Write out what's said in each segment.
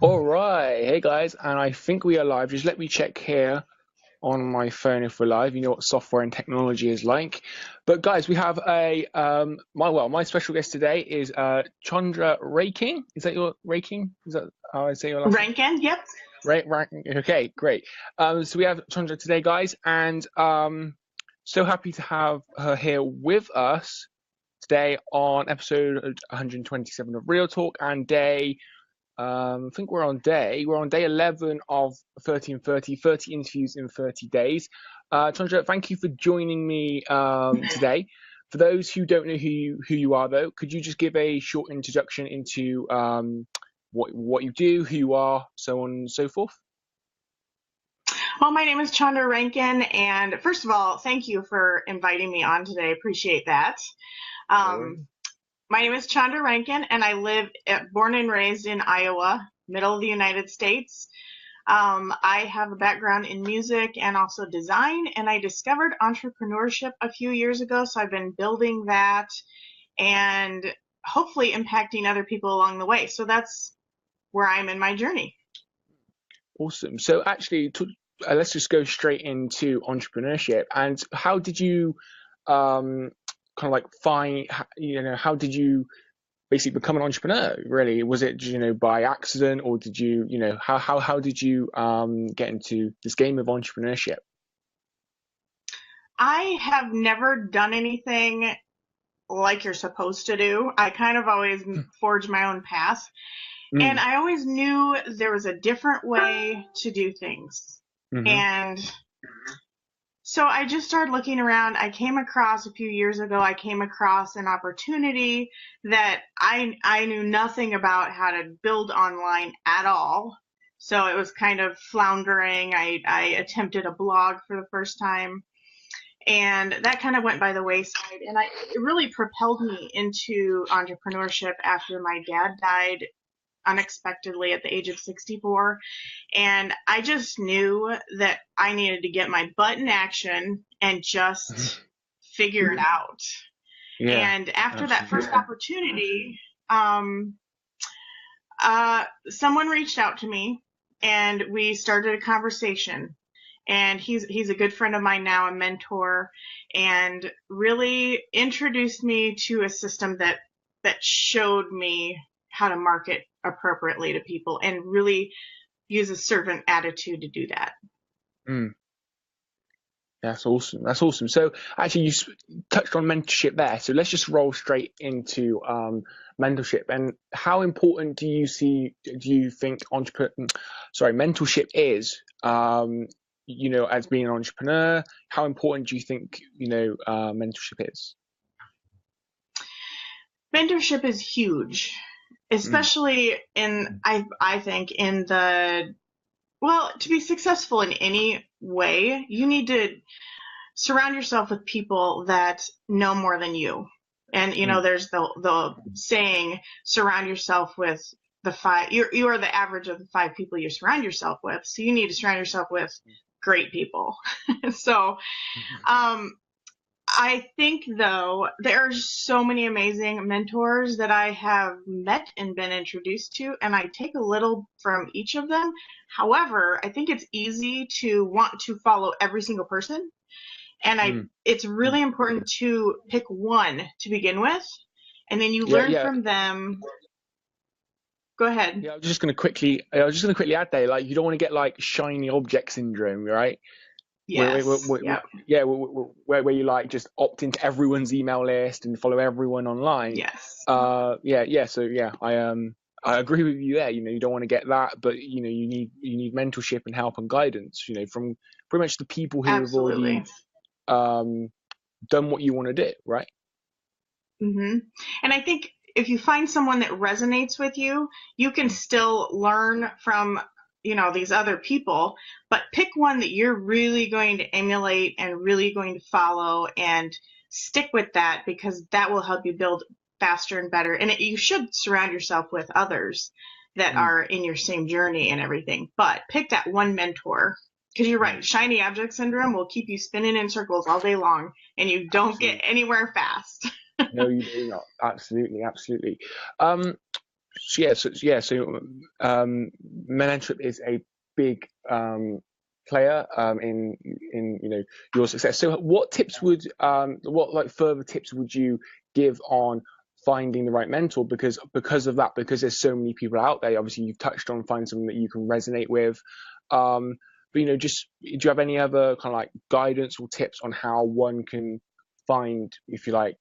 All right, hey guys, and I think we are live. Just let me check here on my phone if we're live. You know what software and technology is like. But guys, we have my special guest today is Chondra Rankin. Is that your Rankin? Is that how I say your last name? Rankin, yep. Right, Rankin. Okay, great. So we have Chondra today, guys, and so happy to have her here with us today on episode 127 of Real Talk and day. I think we're on day 11 of 30 and 30, 30 interviews in 30 days. Chandra, thank you for joining me today. For those who don't know who you are, though, could you just give a short introduction into what you do, who you are, so on and so forth? Well, my name is Chondra Rankin, and first of all, thank you for inviting me on today. Appreciate that. No worries. My name is Chondra Rankin, and I live born and raised in Iowa, middle of the United States. I have a background in music and also design, and I discovered entrepreneurship a few years ago, so I've been building that and hopefully impacting other people along the way. So that's where I'm in my journey. Awesome. So actually, let's just go straight into entrepreneurship. And how did you kind of like how did you basically become an entrepreneur? Really, was it by accident, or did how did you get into this game of entrepreneurship? I have never done anything like you're supposed to do. I kind of always forge my own path. And Mm, I always knew there was a different way to do things. hmm. And so I just started looking around. I came across a few years ago, I came across an opportunity that I knew nothing about how to build online at all. So it was kind of floundering. I attempted a blog for the first time, and that kind of went by the wayside. And it really propelled me into entrepreneurship after my dad died unexpectedly at the age of 64. And I just knew that I needed to get my butt in action and just figure it out. Yeah, And after that absolutely. first opportunity, um, someone reached out to me and we started a conversation. And he's a good friend of mine now, a mentor, and really introduced me to a system that showed me how to market appropriately to people and really use a servant attitude to do that. Mm, that's awesome. That's awesome. So actually, touched on mentorship there. So let's just roll straight into mentorship. And how important do you think mentorship is? As being an entrepreneur, how important do you think mentorship is? Mentorship is huge, Mm, especially I think in the well, to be successful in any way, you need to surround yourself with people that know more than you. And mm, there's the saying, surround yourself with the five. You are the average of the five people you surround yourself with. So you need to surround yourself with great people. So mhm, um, I think though there are so many amazing mentors that I have met and been introduced to, and I take a little from each of them. However, I think it's easy to want to follow every single person, and mm. it's really important to pick one to begin with, and then you Yeah, learn yeah. from them. Go ahead. I was just gonna quickly add there, like you don't want to get like shiny object syndrome, right? Yes. Yep. Yeah, where you like just opt into everyone's email list and follow everyone online. Yes. Yeah. So yeah, I agree with you there. You don't want to get that, but you need mentorship and help and guidance. From pretty much the people who have already Absolutely. um done what you want to do, right? hmm And I think if you find someone that resonates with you, you can still learn from, these other people, but pick one that you're really going to emulate and really going to follow and stick with that because that will help you build faster and better. And you should surround yourself with others that Mm, are in your same journey and everything, but pick that one mentor because you're right. mm, Shiny object syndrome will keep you spinning in circles all day long and you don't get absolutely. anywhere fast. No, you do not. Absolutely, absolutely. Um, mentorship is a big player in your success. So what tips would what like further tips would you give on finding the right mentor? Because of that, because there's so many people out there. Obviously, you've touched on finding someone that you can resonate with. But just do you have any other kind of like guidance or tips on how one can find, if you like,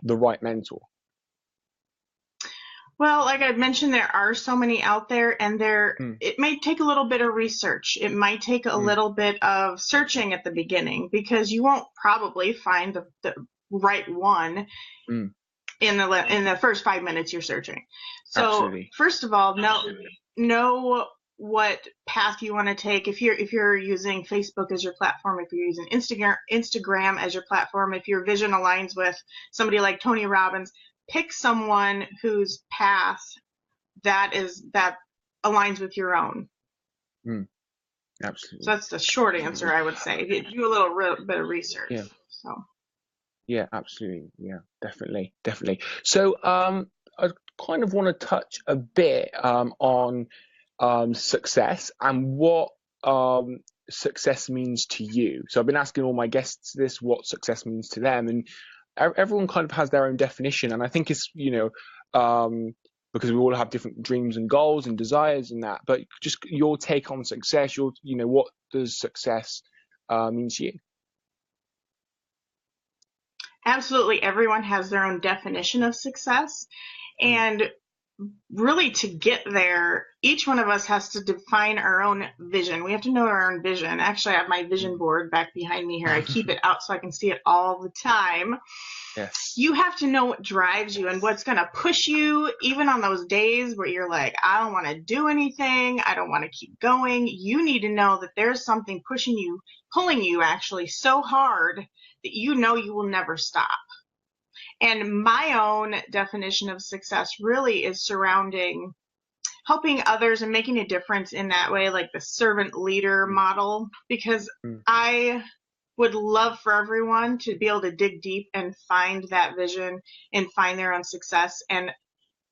the right mentor? Well, like I mentioned, there are so many out there, and it may take a little bit of research. It might take a little bit of searching at the beginning, because you won't probably find the right one in the first 5 minutes you're searching. So Absolutely. First of all, know what path you want to take. If you're using Facebook as your platform, if you're using Instagram as your platform, if your vision aligns with somebody like Tony Robbins, pick someone whose path that aligns with your own. Absolutely. So that's the short answer, I would say. Do a little bit of research. Yeah. So. Yeah, absolutely. Yeah, definitely. So I kind of want to touch a bit on success and what success means to you. So I've been asking all my guests this, what success means to them, and everyone kind of has their own definition. And I think it's, because we all have different dreams and goals and desires and that, but just your take on success, what does success mean to you? Absolutely, everyone has their own definition of success, and really, to get there, each one of us has to define our own vision. We have to know our own vision. Actually, I have my vision board back behind me here. I keep it out so I can see it all the time. Yes. You have to know what drives you and what's going to push you, even on those days where you're like, I don't want to do anything, I don't want to keep going. You need to know that there's something pushing you, pulling you actually so hard that you know you will never stop. And my own definition of success really is surrounding helping others and making a difference in that way, like the servant leader model, because I would love for everyone to be able to dig deep and find that vision and find their own success. And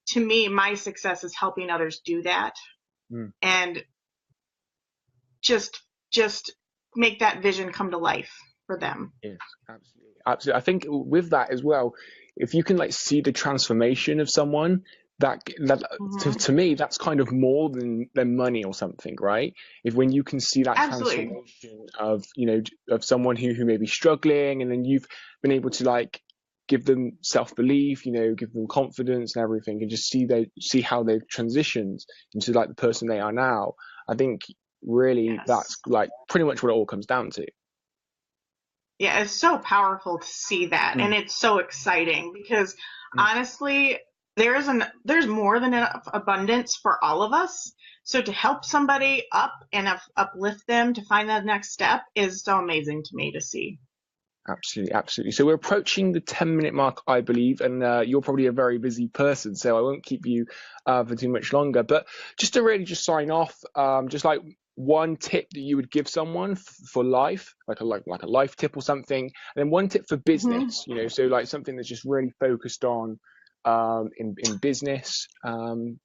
to me, my success is helping others do that and just make that vision come to life for them. Yes, absolutely. I think with that as well, if you can like see the transformation of someone, that to me, that's kind of more than money or something, right? When you can see that transformation of of someone who may be struggling, and then you've been able to like give them self-belief, give them confidence and everything, and just see how they've transitioned into like the person they are now. I think really that's like pretty much what it all comes down to. Yeah, it's so powerful to see that, and it's so exciting because honestly, there's more than enough abundance for all of us. So to help somebody up and uplift them to find that next step is so amazing to me to see. Absolutely. So we're approaching the 10-minute mark, I believe, and you're probably a very busy person, so I won't keep you for too much longer. But just to really just sign off, just like one tip that you would give someone for life, like a life tip or something, and then one tip for business, so like something that's just really focused on in business. One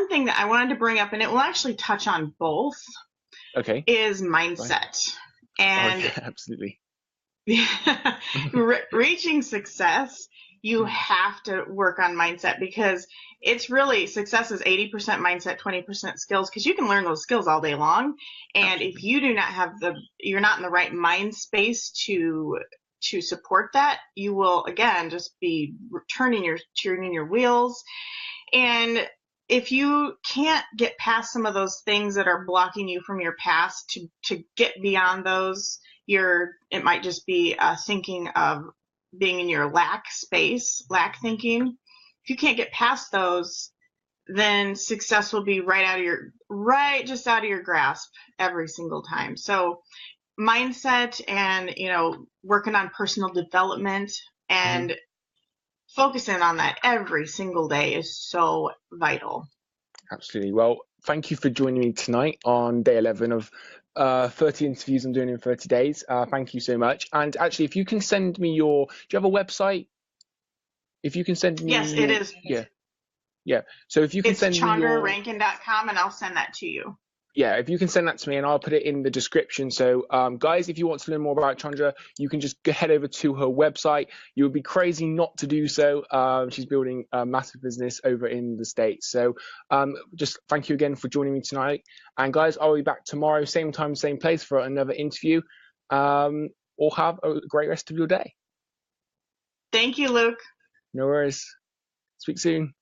thing that I wanted to bring up, and it will actually touch on both, is mindset. And absolutely. Reaching success, you have to work on mindset, because it's really, success is 80% mindset, 20% skills, because you can learn those skills all day long. And if you do not have you're not in the right mind space to support that, you will again just be turning your wheels. And if you can't get past some of those things that are blocking you from your past to get beyond those, it might just be thinking of being in your lack thinking. If you can't get past those, then success will be just out of your grasp every single time. So mindset and, working on personal development and focusing on that every single day is so vital. Absolutely. Well, thank you for joining me tonight on day 11 of 30 interviews I'm doing in 30 days. Thank you so much. And actually, if you can send me do you have a website? If you can send Yes, me it your, is. yeah. So if you can It's send me your, chandrarankin.com, and I'll send that to you. yeah, if you can send that to me and I'll put it in the description. So, guys, if you want to learn more about Chandra, you can just go head over to her website. You would be crazy not to do so. She's building a massive business over in the States. So, just thank you again for joining me tonight. And guys, I'll be back tomorrow, same time, same place for another interview. Or have a great rest of your day. Thank you, Luke. No worries. Speak soon.